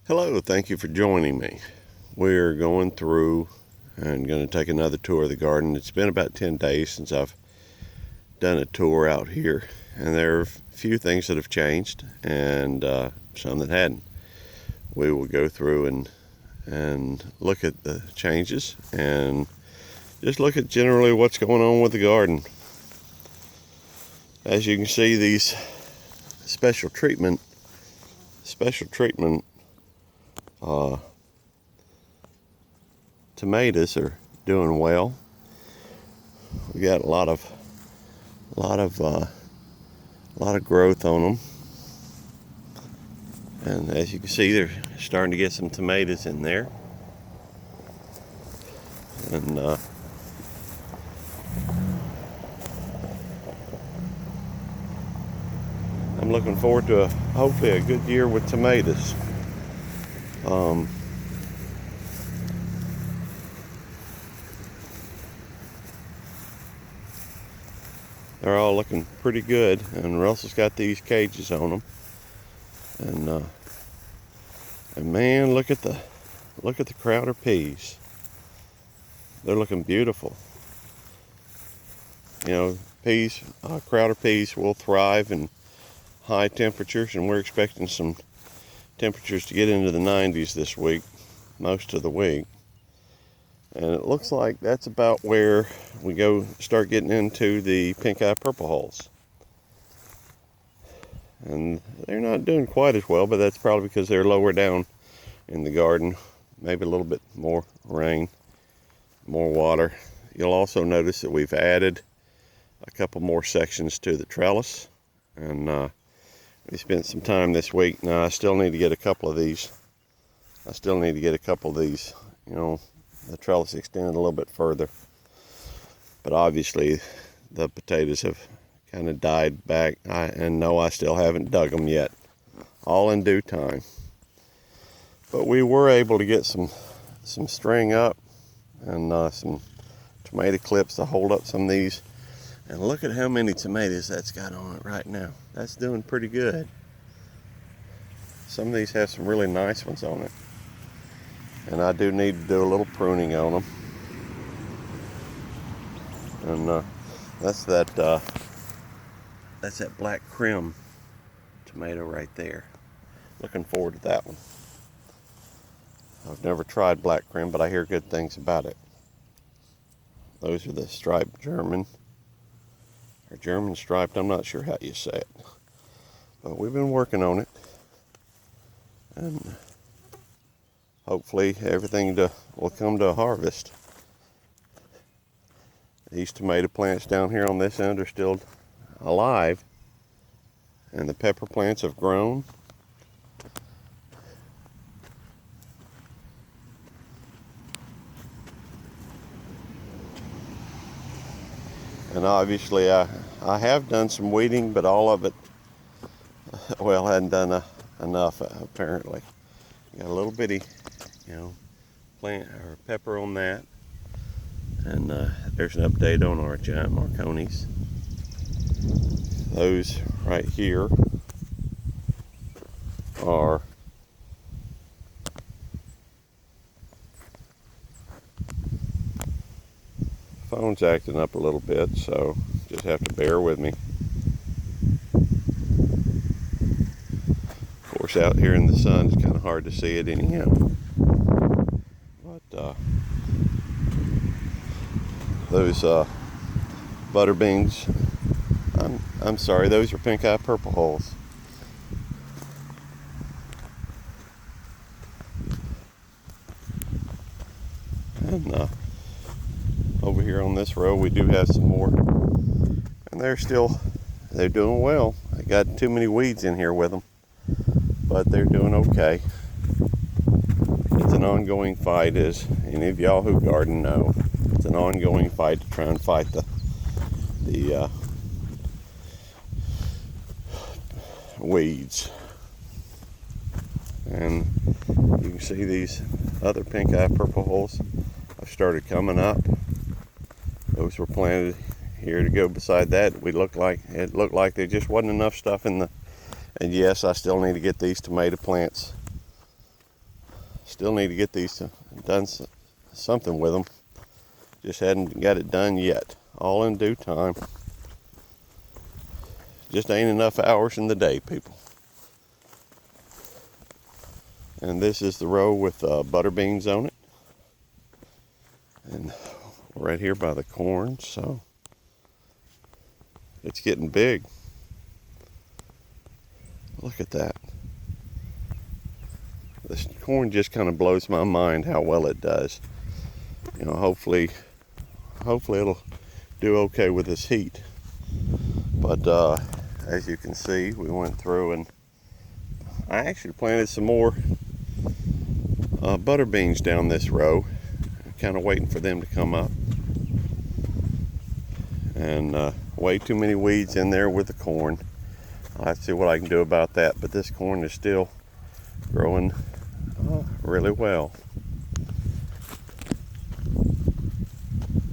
Hello, thank you for joining me. We're going through and going to take another tour of the garden. It's been about 10 days since I've done a tour out here, and there are a few things that have changed and some that hadn't. We will go through and look at the changes and just look at generally what's going on with the garden. As you can see, these special treatment tomatoes are doing well. We got a lot of growth on them, and as you can see, they're starting to get some tomatoes in there. And I'm looking forward to hopefully a good year with tomatoes. They're all looking pretty good, and Russell's got these cages on them. And man, look at the Crowder peas. They're looking beautiful. You know, Crowder peas will thrive in high temperatures, and we're expecting some temperatures to get into the 90s this week, most of the week. And it looks like that's about where we start getting into the pink eye purple hulls. And they're not doing quite as well, but that's probably because they're lower down in the garden. Maybe a little bit more rain, more water. You'll also notice that we've added a couple more sections to the trellis. And we spent some time this week. Now I still need to get a couple of these. You know, the trellis extended a little bit further. But obviously the potatoes have kind of died back. I still haven't dug them yet. All in due time. But we were able to get some string up and some tomato clips to hold up some of these. And look at how many tomatoes that's got on it right now. That's doing pretty good. Some of these have some really nice ones on it. And I do need to do a little pruning on them. And that's that black crim tomato right there. Looking forward to that one. I've never tried black crim, but I hear good things about it. Those are the striped German, or German striped, I'm not sure how you say it. But we've been working on it. And hopefully everything will come to a harvest. These tomato plants down here on this end are still alive, and the pepper plants have grown. And obviously I have done some weeding, but all of it, well, hadn't done enough apparently. Got a little bitty, plant or pepper on that. And there's an update on our giant Marconis. Those right here are phone's acting up a little bit, so just have to bear with me. Of course, out here in the sun, it's kind of hard to see it anyhow. But those butter beans, I'm sorry, those are pink eye purple hulls. And over here on this row we do have some more, and they're doing well. I got too many weeds in here with them, but they're doing okay. It's an ongoing fight, as any of y'all who garden know. It's an ongoing fight to try and fight the weeds. And you can see these other pink eye purple hulls have started coming up. Those were planted here to go beside that. It looked like there just wasn't enough stuff in the. And yes, I still need to get these tomato plants still need to get these done something with them. Just hadn't got it done yet. All in due time. Just ain't enough hours in the day, people. And this is the row with butter beans on it. And right here by the corn, so it's getting big. Look at that. This corn just kind of blows my mind how well it does. You know, hopefully it'll do okay with this heat. But as you can see, we went through and I actually planted some more butter beans down this row, kind of waiting for them to come up. And way too many weeds in there with the corn. I'll have to see what I can do about that, but this corn is still growing really well.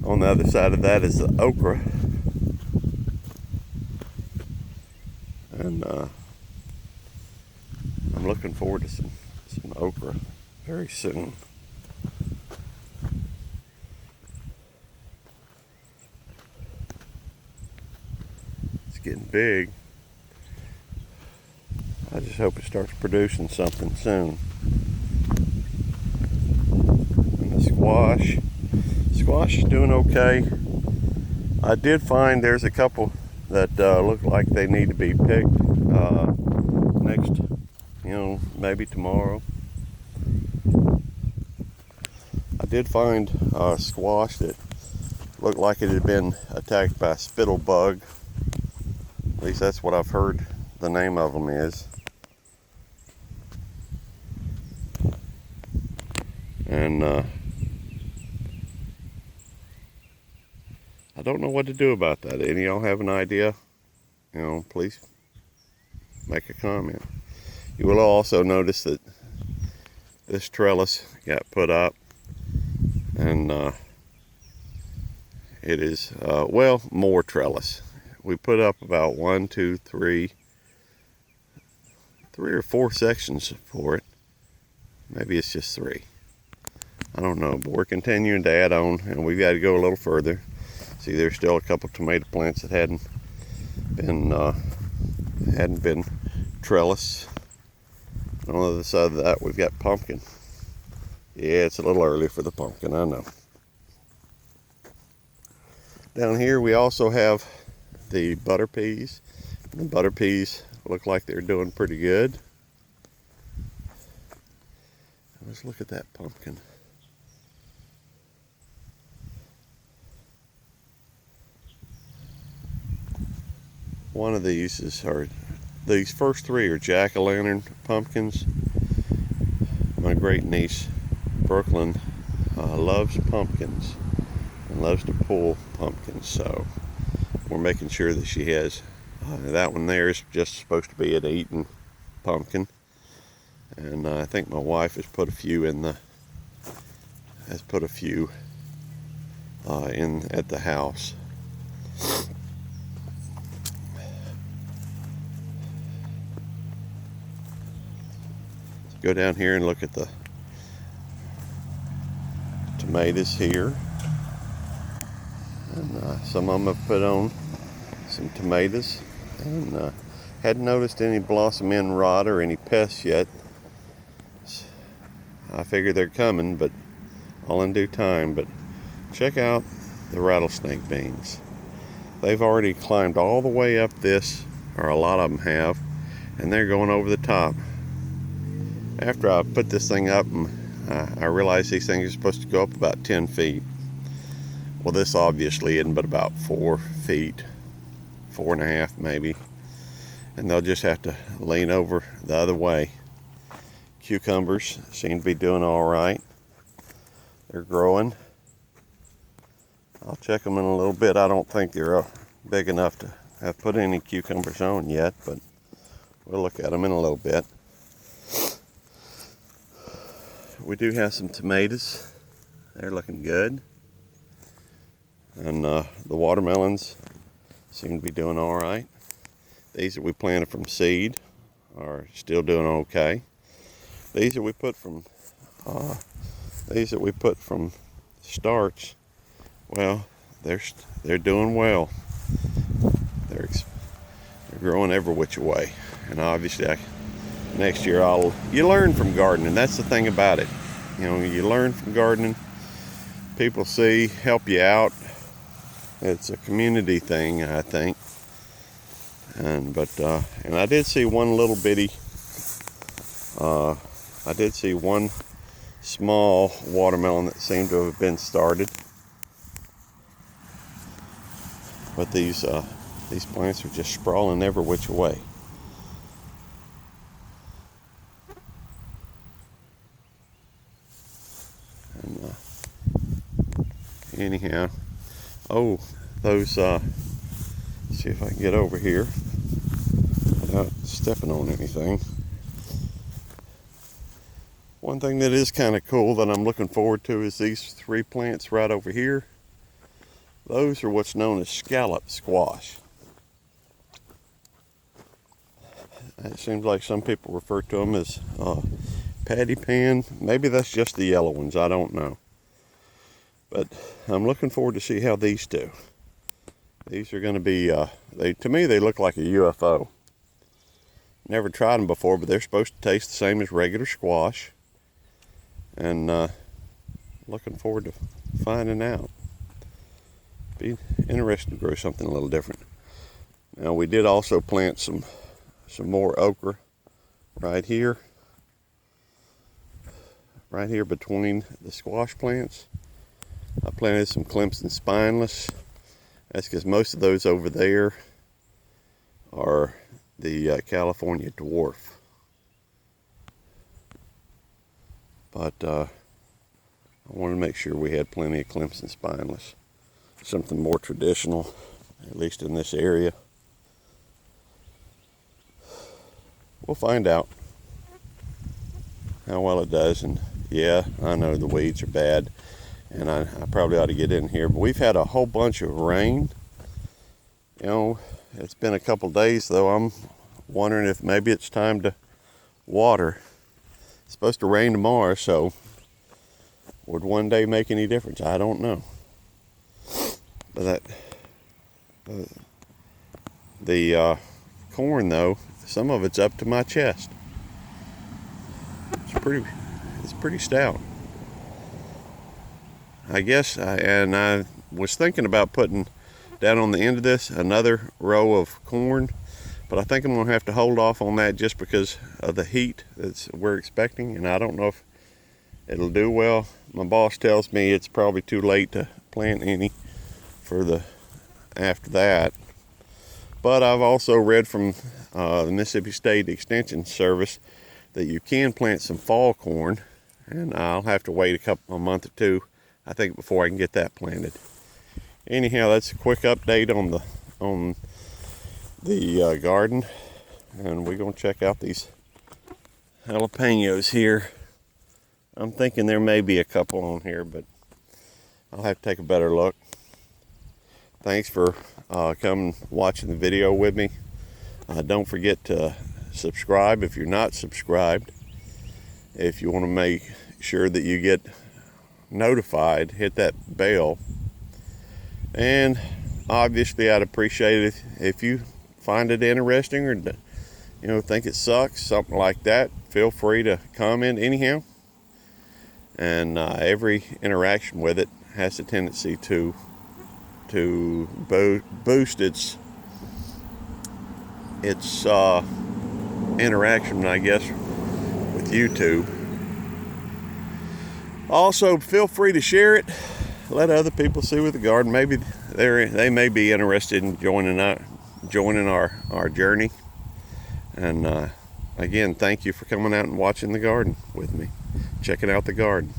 On the other side of that is the okra. And I'm looking forward to some okra very soon. It's getting big. I just hope it starts producing something soon. And the squash is doing okay. I did find there's a couple that look like they need to be picked next, maybe tomorrow. I did find a squash that looked like it had been attacked by a spittle bug. At least that's what I've heard the name of them is. And I don't know what to do about that. Any of y'all have an idea? Please make a comment. You will also notice that this trellis got put up, and it is, more trellis. We put up about 3 or 4 sections for it. Maybe it's just 3. I don't know, but we're continuing to add on, and we've got to go a little further. See, there's still a couple tomato plants that hadn't been trellised. On the other side of that, we've got pumpkin. Yeah, it's a little early for the pumpkin, I know. Down here, we also have the butter peas. The butter peas look like they're doing pretty good. Let's look at that pumpkin. One of these these first 3 are jack-o'-lantern pumpkins. My great niece, Brooklyn, loves pumpkins and loves to pull pumpkins, so we're making sure that she has that one there is just supposed to be an eaten pumpkin. And I think my wife has put a few in at the house. Go down here and look at the tomatoes here. And some of them have put on some tomatoes. And hadn't noticed any blossom end rot or any pests yet. I figure they're coming, but all in due time. But check out the rattlesnake beans. They've already climbed all the way up this, or a lot of them have, and they're going over the top. After I put this thing up, I realized these things are supposed to go up about 10 feet. Well, this obviously isn't but about 4 feet, 4.5 maybe. And they'll just have to lean over the other way. Cucumbers seem to be doing all right. They're growing. I'll check them in a little bit. I don't think they're big enough to have put any cucumbers on yet, but we'll look at them in a little bit. We do have some tomatoes. They're looking good. And the watermelons seem to be doing all right. These that we planted from seed are still doing okay. These that we put from These that we put from starts, well, they're doing well. They're growing every which way, and obviously next year you learn from gardening. That's the thing about it. You know, you learn from gardening. People see, help you out. It's a community thing, I think. And I did see one little bitty. I did see one small watermelon that seemed to have been started. But these plants are just sprawling every which way. And anyhow, those. See if I can get over here without stepping on anything. One thing that is kind of cool that I'm looking forward to is these 3 plants right over here. Those are what's known as scallop squash. It seems like some people refer to them as patty pan. Maybe that's just the yellow ones, I don't know. But I'm looking forward to see how these do. These are going to be, to me they look like a UFO. Never tried them before, but they're supposed to taste the same as regular squash. And looking forward to finding out. Be interesting to grow something a little different. Now we did also plant some more okra right here between the squash plants. I planted some Clemson spineless. That's because most of those over there are the California dwarf. But I wanted to make sure we had plenty of Clemson spineless. Something more traditional, at least in this area. We'll find out how well it does. And yeah, I know the weeds are bad, and I probably ought to get in here, but we've had a whole bunch of rain. You know, it's been a couple days though. I'm wondering if maybe it's time to water. It's supposed to rain tomorrow, so would one day make any difference? I don't know. But the corn though, some of it's up to my chest. It's pretty stout. I guess I was thinking about putting down on the end of this another row of corn, but I think I'm gonna have to hold off on that just because of the heat that we're expecting, and I don't know if it'll do well. My boss tells me it's probably too late to plant any for after that. But I've also read from the Mississippi State Extension Service that you can plant some fall corn, and I'll have to wait a month or two, I think, before I can get that planted. Anyhow, that's a quick update on the garden, and we're gonna check out these jalapenos here. I'm thinking there may be a couple on here, but I'll have to take a better look. Thanks for coming watching the video with me. Don't forget to subscribe if you're not subscribed. If you want to make sure that you get notified, hit that bell. And obviously I'd appreciate it if you find it interesting, or think it sucks, something like that. Feel free to comment anyhow. And every interaction with it has a tendency to boost its interaction, I guess, with YouTube. Also, feel free to share it. Let other people see with the garden. Maybe they may be interested in joining our journey. And again, thank you for coming out and watching the garden with me, checking out the garden.